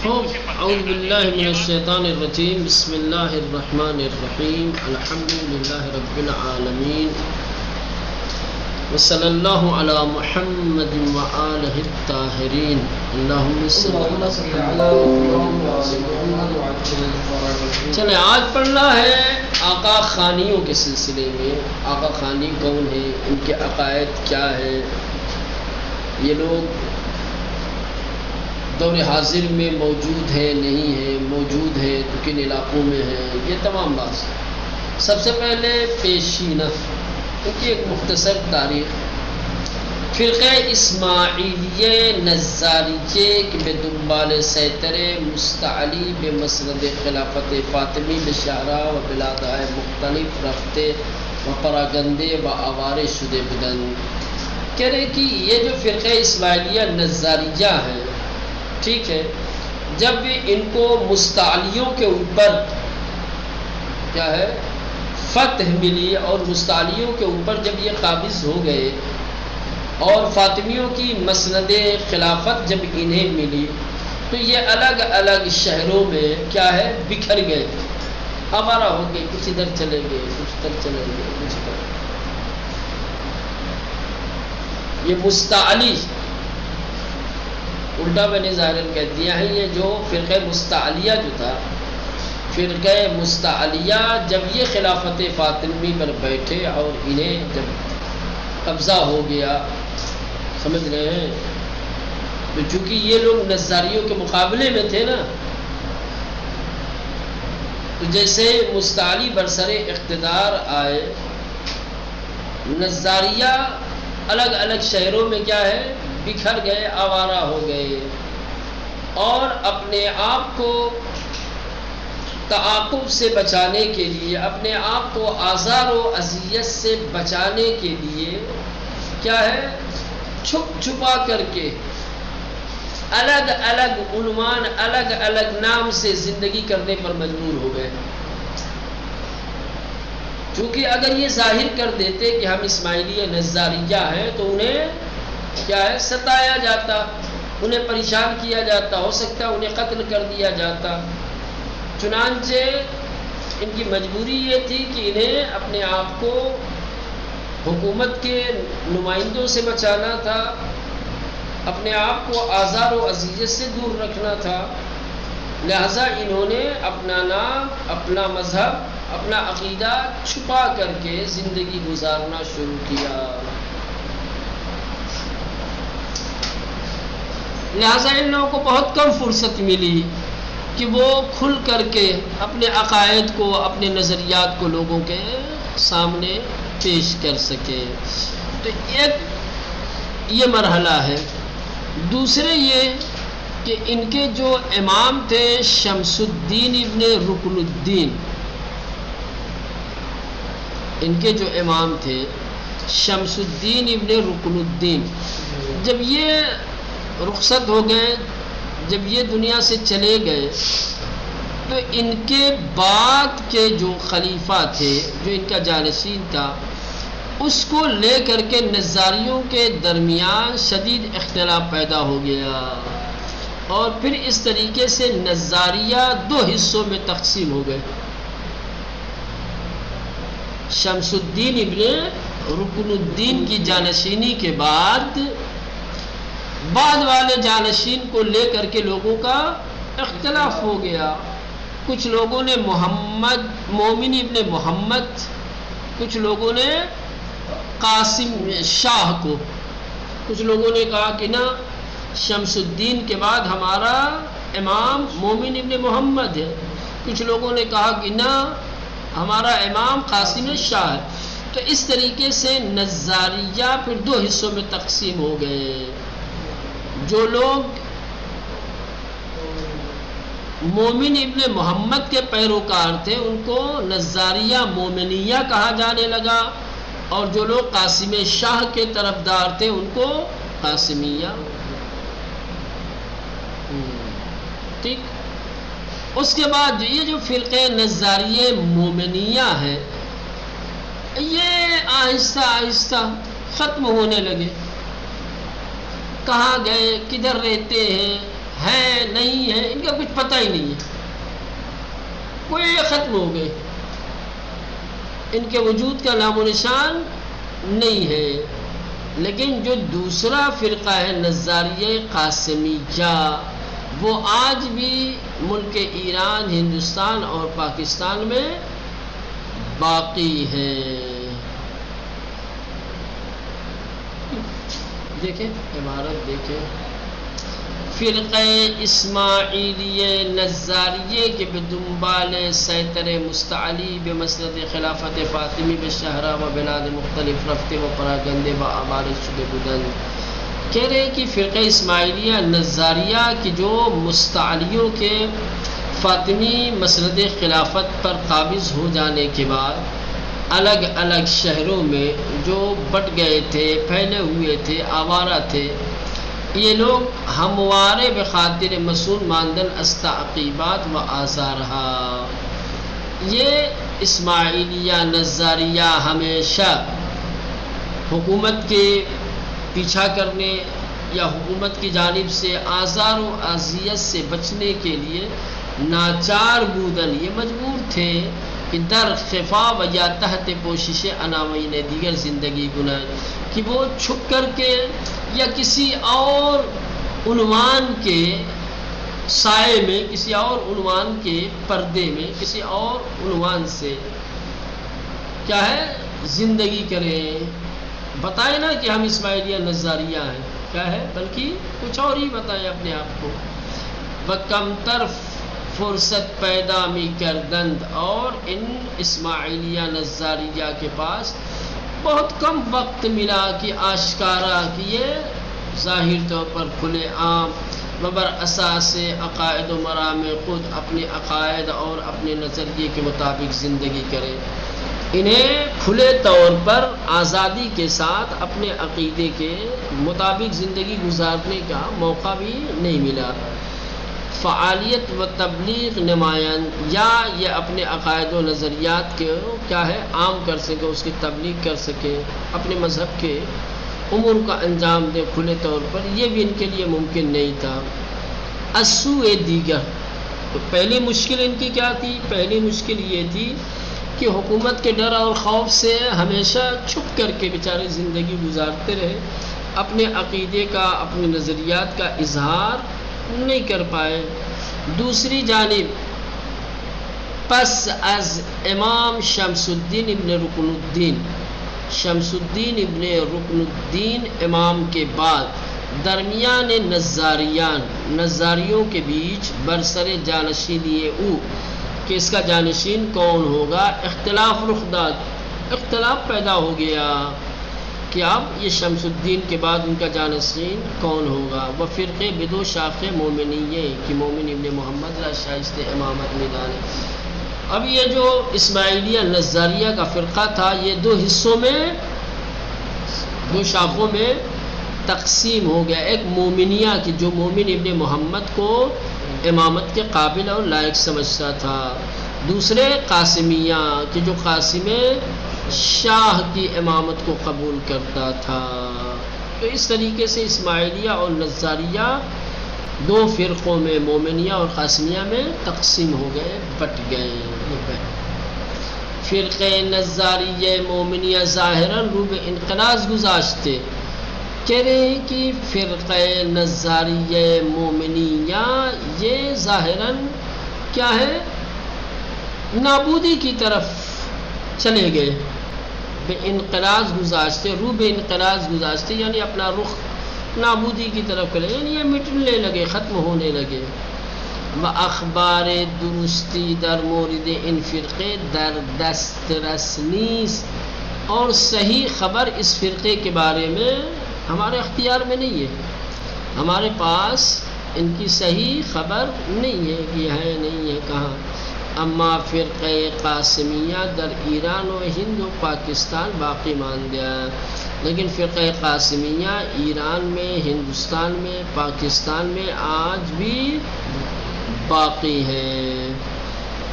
اعوذ باللہ من الشیطان الرجیم بسم اللہ الرحمن الرحیم الحمد للہ رب العالمین وصلی اللہ علی محمد وآلہ الطاہرین اللہم صلی علی محمد. چلیں آج پڑھنا ہے آقا خانیوں کے سلسلے میں. آقا خانی کون ہے، ان کے عقائد کیا ہے، یہ لوگ دور حاضر میں موجود ہے نہیں ہے، موجود ہے تو کن علاقوں میں ہے، یہ تمام بات. سب سے پہلے پیشینہ ان کی ایک مختصر تاریخ. فرقہ اسماعیلیہ نزاریہ کے بے دنبال سیطر مستعلی بے مسند خلافت فاطمی بشارہ و بلادائے مختلف رفتے و پراگندے و آوارے شدے بدن. کہہ رہے کہ یہ جو فرقہ اسماعیلیہ نزاریہ ہے، ٹھیک ہے، جب ان کو مستعلیوں کے اوپر کیا ہے فتح ملی اور مستعلیوں کے اوپر جب یہ قابض ہو گئے اور فاطمیوں کی مسند خلافت جب انہیں ملی تو یہ الگ الگ شہروں میں کیا ہے بکھر گئے، آوارہ ہو گئے، کچھ ادھر چلے گئے، کچھ ادھر چلے گئے، کچھ ادھر. یہ مستعلی الٹا میں نے ظاہراً کہہ دیا ہے. یہ جو فرقہ مستعلیہ جو تھا، فرقہ مستعلیہ جب یہ خلافت فاطمی پر بیٹھے اور انہیں جب قبضہ ہو گیا، سمجھ رہے ہیں، تو چونکہ یہ لوگ نزاریوں کے مقابلے میں تھے نا، تو جیسے مستعلی برسر اقتدار آئے، نزاریہ الگ الگ شہروں میں کیا ہے بکھر گئے، آوارہ ہو گئے، اور اپنے آپ کو تعاقب سے بچانے کے لیے، اپنے آپ کو آزار و اذیت سے بچانے کے لیے کیا ہے چھپ چھپا کر کے الگ الگ عنوان، الگ الگ نام سے زندگی کرنے پر مجبور ہو گئے. چونکہ اگر یہ ظاہر کر دیتے کہ ہم اسماعیلیہ نزاریہ ہیں تو انہیں کیا ہے ستایا جاتا، انہیں پریشان کیا جاتا، ہو سکتا ہے انہیں قتل کر دیا جاتا. چنانچہ ان کی مجبوری یہ تھی کہ انہیں اپنے آپ کو حکومت کے نمائندوں سے بچانا تھا، اپنے آپ کو آزار و اذیت سے دور رکھنا تھا. لہذا انہوں نے اپنا نام، اپنا مذہب، اپنا عقیدہ چھپا کر کے زندگی گزارنا شروع کیا. لہذا ان لوگوں کو بہت کم فرصت ملی کہ وہ کھل کر کے اپنے عقائد کو، اپنے نظریات کو لوگوں کے سامنے پیش کر سکے. تو ایک یہ مرحلہ ہے. دوسرے یہ کہ ان کے جو امام تھے شمس الدین ابن رکن الدین، ان کے جو امام تھے شمس الدین ابن رکن الدین، جب یہ رخصت ہو گئے، جب یہ دنیا سے چلے گئے، تو ان کے بعد کے جو خلیفہ تھے، جو ان کا جانشین تھا، اس کو لے کر کے نزاریوں کے درمیان شدید اختلاف پیدا ہو گیا، اور پھر اس طریقے سے نزاریہ دو حصوں میں تقسیم ہو گئے. شمس الدین ابن رکن الدین کی جانشینی کے بعد والے جانشین کو لے کر کے لوگوں کا اختلاف ہو گیا. کچھ لوگوں نے مومن ابن محمد، کچھ لوگوں نے قاسم شاہ کو، کچھ لوگوں نے کہا کہ نہ، شمس الدین کے بعد ہمارا امام مومن ابن محمد ہے. کچھ لوگوں نے کہا کہ نہ، ہمارا امام قاسم شاہ ہے. تو اس طریقے سے نزاریہ پھر دو حصوں میں تقسیم ہو گئے. جو لوگ مومن ابن محمد کے پیروکار تھے ان کو نزاریہ مومنیہ کہا جانے لگا، اور جو لوگ قاسم شاہ کے طرفدار تھے ان کو قاسمیہ. ٹھیک. اس کے بعد یہ جو فرقہ نزاریہ مومنیہ ہے، یہ آہستہ آہستہ ختم ہونے لگے. کہاں گئے، کدھر رہتے ہیں، ہے نہیں ہے ان کا کچھ پتہ ہی نہیں ہے، کوئی ختم ہو گئے، ان کے وجود کا نام و نشان نہیں ہے۔ لیکن جو دوسرا فرقہ ہے نظاریہ قاسمیہ، وہ آج بھی ملک ایران، ہندوستان اور پاکستان میں باقی ہے۔ دیکھیں عبارت دیکھیں، فرقہ اسماعیلیہ نظاریہ کے بدنبال سیطر مستعلی بمسند خلافت فاطمی بشہرہ و بلاد مختلف رفتے و پراگندے و آبار شدہ بدن، کہہ رہے کہ فرقہ اسماعیلیہ نظاریہ کی جو مستعلیوں کے فاطمی مسند خلافت پر قابض ہو جانے کے بعد الگ الگ شہروں میں جو بٹ گئے تھے، پھیلے ہوئے تھے، آوارہ تھے، یہ لوگ ہموارے بخاطر مسون ماندن استعقیبات و آثارہا، یہ اسماعیلیہ نظاریہ ہمیشہ حکومت کے پیچھا کرنے یا حکومت کی جانب سے آزار و اذیت سے بچنے کے لیے ناچار بودن، یہ مجبور تھے کہ در خفا و یا تحت پوشش عناوین دیگر زندگی گناہ، کہ وہ چھپ کر کے یا کسی اور عنوان کے سائے میں، کسی اور عنوان کے پردے میں، کسی اور عنوان سے کیا ہے زندگی کریں۔ بتائیں نا کہ ہم اسماعیلیہ نظاریہ ہیں، کیا ہے، بلکہ کچھ اور ہی بتائیں اپنے آپ کو۔ وَكَمْ طرف فرصت پیدا می کردند، اور ان اسماعیلیہ نظاریہ کے پاس بہت کم وقت ملا کہ آشکارا کیے ظاہر طور پر کھلے عام ببر اساس عقائد و مرام خود اپنے عقائد اور اپنے نظریے کے مطابق زندگی کرے۔ انہیں کھلے طور پر آزادی کے ساتھ اپنے عقیدے کے مطابق زندگی گزارنے کا موقع بھی نہیں ملا۔ فعالیت و تبلیغ نمایاں، یا یہ اپنے عقائد و نظریات کے کیا ہے عام کر سکے، اس کی تبلیغ کر سکے، اپنے مذہب کے امور کا انجام دے کھلے طور پر، یہ بھی ان کے لیے ممکن نہیں تھا۔ السوء دیگر، تو پہلی مشکل ان کی کیا تھی؟ پہلی مشکل یہ تھی کہ حکومت کے ڈر اور خوف سے ہمیشہ چھپ کر کے بیچارے زندگی گزارتے رہے، اپنے عقیدے کا، اپنے نظریات کا اظہار نہیں کر پائے۔ دوسری جانب پس از امام شمس الدین ابن رکن الدین، شمس الدین ابن رکن الدین امام کے بعد درمیان نظاریوں کے بیچ برسر جانشینی او، کہ اس کا جانشین کون ہوگا، اختلاف رخ داد، اختلاف پیدا ہو گیا کہ اب یہ شمس الدین کے بعد ان کا جانشین کون ہوگا۔ وہ فرقے بدو شاخ مومنیے کہ مومن ابن محمد را شائست امامت میدان۔ اب یہ جو اسماعیلیہ نظاریہ کا فرقہ تھا، یہ دو حصوں میں، دو شاخوں میں تقسیم ہو گیا۔ ایک مومنیہ کی جو مومن ابن محمد کو امامت کے قابل اور لائق سمجھتا تھا، دوسرے قاسمیہ کہ جو قاسم شاہ کی امامت کو قبول کرتا تھا۔ تو اس طریقے سے اسماعیلیہ اور نظاریہ دو فرقوں میں، مومنیہ اور قاسمیہ میں تقسیم ہو گئے، بٹ گئے۔ فرقہ نظاریہ مومنیہ ظاہراً روب انقراض گزاشتے، کہہ رہے ہیں کہ فرقہ نظاریہ مومنیہ یہ ظاہراً کیا ہے، نابودی کی طرف چلے گئے۔ بے انقراض گزاشتے، روب انقراض گزاشتے یعنی اپنا رخ نابودی کی طرف کرے، یعنی یہ مٹنے لگے، ختم ہونے لگے۔ و اخبار درستی در مورد ان فرقے در دسترس نیست، اور صحیح خبر اس فرقے کے بارے میں ہمارے اختیار میں نہیں ہے، ہمارے پاس ان کی صحیح خبر نہیں ہے کہ ہے نہیں ہے کہاں۔ اما فرقہ قاسمیہ در ایران و ہند و پاکستان باقی ماندہ، لیکن فرقہ قاسمیہ ایران میں، ہندوستان میں، پاکستان میں آج بھی باقی ہے۔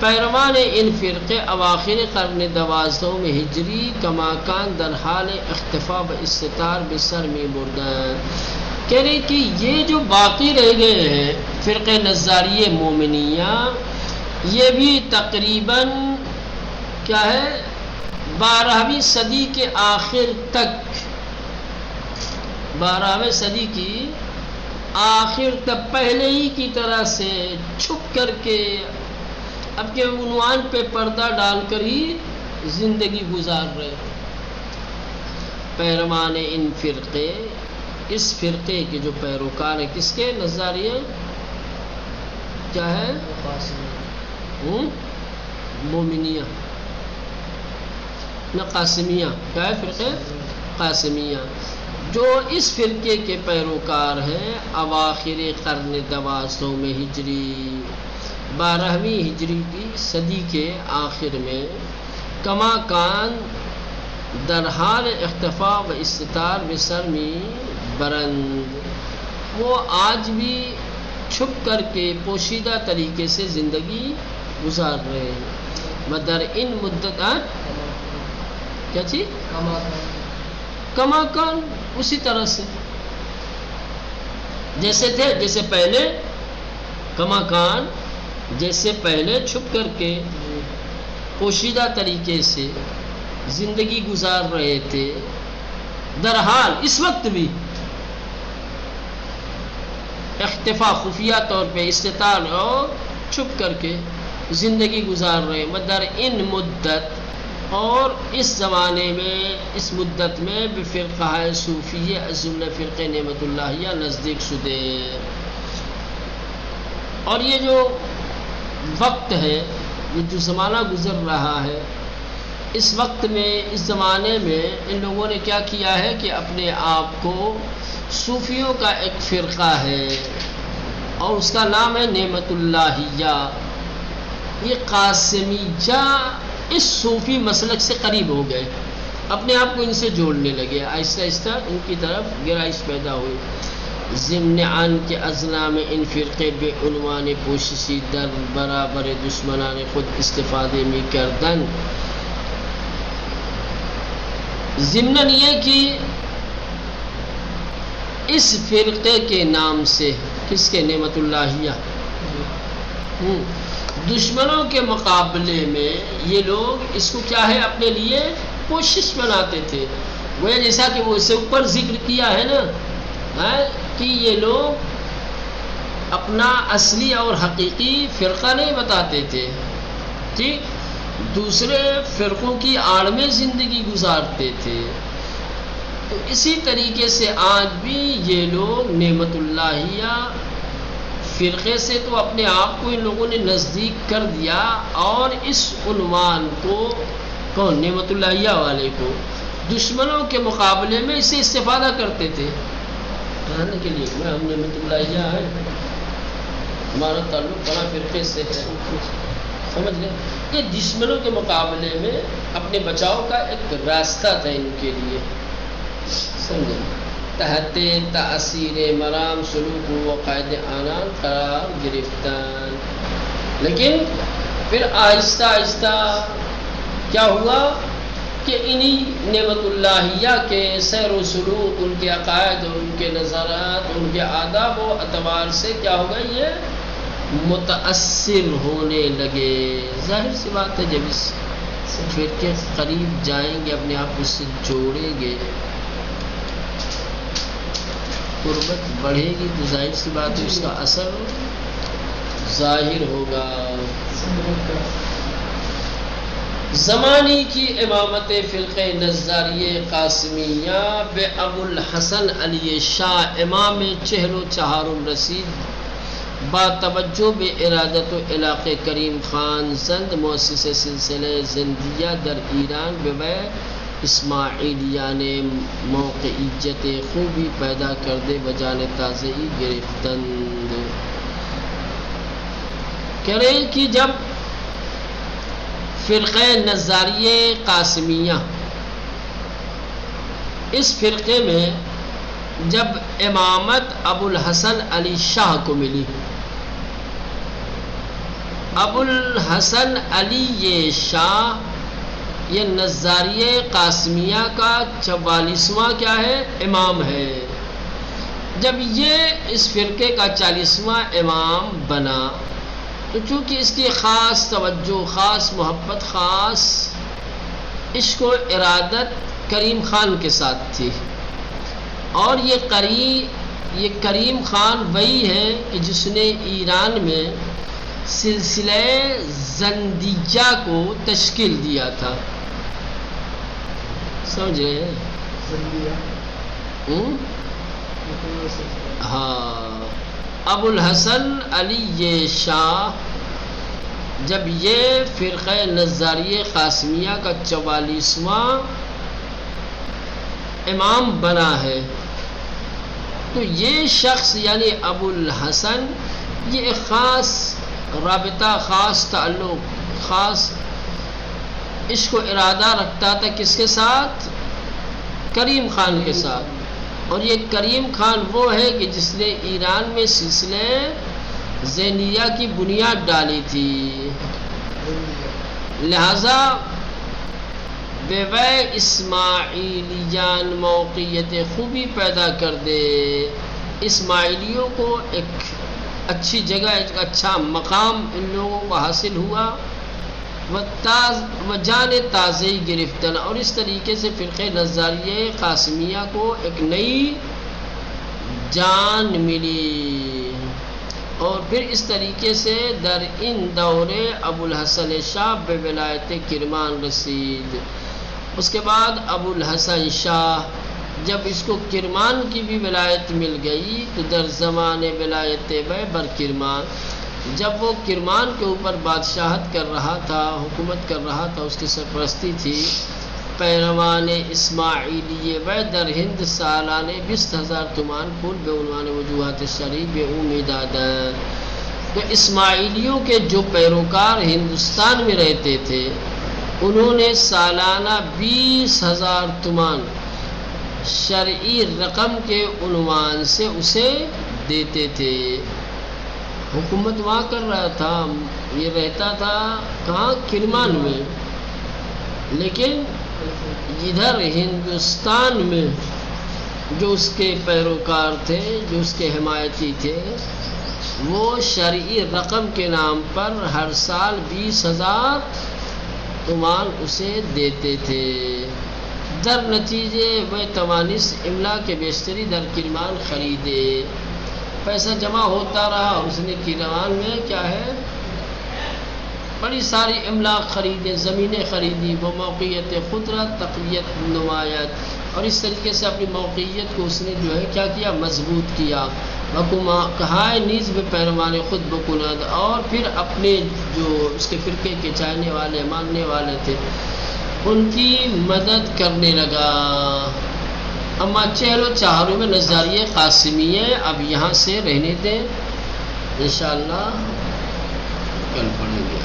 پیروان ان فرقے اواخر قرن 12 میں ہجری کماکان در حال اختفاء و استتار بسر میں بردن، کہہ رہے کہ یہ جو باقی رہ گئے ہیں فرقہ نظاریہ مومنیہ، یہ بھی تقریباً کیا ہے 12ویں صدی کے آخر تک، 12ویں صدی کی آخر تک پہلے ہی کی طرح سے چھپ کر کے اب کے عنوان پہ پردہ ڈال کر ہی زندگی گزار رہے ہیں۔ پیروان ان فرقے، اس فرقے کے جو پیروکار ہیں، کس کے؟ نظاریہ کیا ہے؟ مومنیہ نہ قاسمیہ، کیا ہے فرقے؟ قاسمیہ، جو اس فرقے کے پیروکار ہیں اواخر قرن 12 ہجری، 12ویں ہجری کی صدی کے آخر میں کما کان در حال اختفا و استتار بسرمی برند، وہ آج بھی چھپ کر کے پوشیدہ طریقے سے زندگی گزار رہے ہیں۔ مدر ان مدت کیا چیز؟ کما کان، اسی طرح سے جیسے تھے، جیسے پہلے کما کان، جیسے پہلے چھپ کر کے پوشیدہ طریقے سے زندگی گزار رہے تھے، درحال اس وقت بھی اختفا، خفیہ طور پہ استتار اور چھپ کر کے زندگی گزار رہے مدر ان مدت، اور اس زمانے میں، اس مدت میں بفرقہ صوفیہ ازل فرقہ نعمت اللہیہ نزدیک شدے۔ اور یہ جو وقت ہے، یہ جو زمانہ گزر رہا ہے، اس وقت میں، اس زمانے میں ان لوگوں نے کیا کیا ہے کہ اپنے آپ کو صوفیوں کا ایک فرقہ ہے اور اس کا نام ہے نعمت اللہیہ، یہ قاسمیہ، اس صوفی مسلک سے قریب ہو گئے، اپنے آپ کو ان سے جوڑنے لگے، آہستہ آہستہ ان کی طرف گرائش پیدا ہوئی۔ ضمن عن کے ازنا میں ان فرقے بے عنوان پوششی در برابر دشمنان خود استفادے میں کردن، ضمن یہ کہ اس فرقے کے نام سے، کس کے؟ نعمت اللہیہ، دشمنوں کے مقابلے میں یہ لوگ اس کو کیا ہے اپنے لیے کوشش بناتے تھے۔ وہ جیسا کہ وہ اس سے اوپر ذکر کیا ہے نا کہ یہ لوگ اپنا اصلی اور حقیقی فرقہ نہیں بتاتے تھے، ٹھیک، دوسرے فرقوں کی آڑ میں زندگی گزارتے تھے۔ تو اسی طریقے سے آج بھی یہ لوگ نعمت اللہیہ فرقے سے تو اپنے آپ کو ان لوگوں نے نزدیک کر دیا، اور اس عنوان کو، کون؟ نعمت اللہیہ والے کو دشمنوں کے مقابلے میں اسے استفادہ کرتے تھے کہنے کے لیے میں ہم نعمت اللہیہ ہیں، ہمارا تعلق بڑا فرقے سے ہے، سمجھ لیں، یہ دشمنوں کے مقابلے میں اپنے بچاؤ کا ایک راستہ تھا ان کے لیے، سمجھیں، تحت تأثیر مرام سلوک و قائد آنان قرار گرفتن۔ لیکن پھر آہستہ آہستہ کیا ہوا کہ انہی نعمت اللہیہ کے سیر و سلوک، ان کے عقائد، ان کے نظرات، ان کے آداب و اعتبار سے کیا ہوگا، یہ متاثر ہونے لگے۔ ظاہر سی بات ہے جب اس فرقے کے قریب جائیں گے، اپنے آپ کو اس سے جوڑیں گے، قربت بڑھے گی، تو ظاہر سی بات ہے اس کا اثر ظاہر ہوگا۔ زمانی کی امامت فرقہ نظاریہ قاسمیہ بے ابو الحسن علی شاہ امام چہر و چہار الرسید با توجہ بے ارادت و علاقے کریم خان زند مؤسس سلسلہ زندیہ در ایران بے اسماعیلیہ نے موقعیت خوبی پیدا کر دے بجان تازہی گرفتند۔ کہہ رہے ہیں کہ جب فرقہ نظاریہ قاسمیہ، اس فرقے میں جب امامت ابو الحسن علی شاہ کو ملی، ابو الحسن علی یہ شاہ یہ نظاریہ قاسمیہ کا 44واں کیا ہے امام ہے، جب یہ اس فرقے کا 40واں امام بنا تو چونکہ اس کی خاص توجہ، خاص محبت، خاص عشق و ارادت کریم خان کے ساتھ تھی، اور یہ کریم خان وہی ہے کہ جس نے ایران میں سلسلہ زندیہ کو تشکیل دیا تھا. سمجھ رہے ہیں؟ ہاں، ابو الحسن علی شاہ جب یہ فرقہ نظاریہ قاسمیہ کا 44واں امام بنا ہے تو یہ شخص یعنی ابو الحسن یہ ایک خاص رابطہ، خاص تعلق، خاص عشق و ارادہ رکھتا تھا کس کے ساتھ؟ کریم خان کے ساتھ. اور یہ کریم خان وہ ہے کہ جس نے ایران میں سلسلہ زینیہ کی بنیاد ڈالی تھی. لہذا بے اسماعیلیان موقعیت خوبی پیدا کر دے، اسماعیلیوں کو ایک اچھی جگہ، ایک اچھا مقام ان لوگوں کو حاصل ہوا، و جان تازی گرفتن، اور اس طریقے سے فرقہ نظاریہ قاسمیہ کو ایک نئی جان ملی. اور پھر اس طریقے سے در ان دور ابو الحسن شاہ بے ولایت کرمان رسید. اس کے بعد ابو الحسن شاہ جب اس کو کرمان کی بھی ولایت مل گئی تو در زمان ولایت بر کرمان، جب وہ کرمان کے اوپر بادشاہت کر رہا تھا، حکومت کر رہا تھا، اس کی سرپرستی تھی، پیروان اسماعیلیہ و در ہند سالانہ 20,000 تومان پھول بے عنوان وجوہات شریف بے امیداد. تو اسماعیلیوں کے جو پیروکار ہندوستان میں رہتے تھے انہوں نے سالانہ 20,000 تومان شرعی رقم کے عنوان سے اسے دیتے تھے. حکومت وہاں کر رہا تھا، یہ رہتا تھا کہاں؟ کرمان میں. لیکن ادھر ہندوستان میں جو اس کے پیروکار تھے، جو اس کے حمایتی تھے، وہ شرعی رقم کے نام پر ہر سال 20,000 تومان اسے دیتے تھے. در نتیجے وہ توانس املا کے بیشتری در کرمان خریدے. پیسہ جمع ہوتا رہا، اس نے کرمان میں کیا ہے بڑی ساری املاک خریدے، زمینیں خریدی، وہ موقعیت قدرت تقویت نمایت، اور اس طریقے سے اپنی موقعیت کو اس نے جو ہے کیا کیا؟ مضبوط کیا. کہائے نیز میں پیروان خود بکند، اور پھر اپنے جو اس کے فرقے کے چاہنے والے ماننے والے تھے ان کی مدد کرنے لگا. اما چہل و چہاروں میں نظاریہ قاسمیہ اب یہاں سے رہنے دیں، انشاءاللہ کل پڑھیں گے.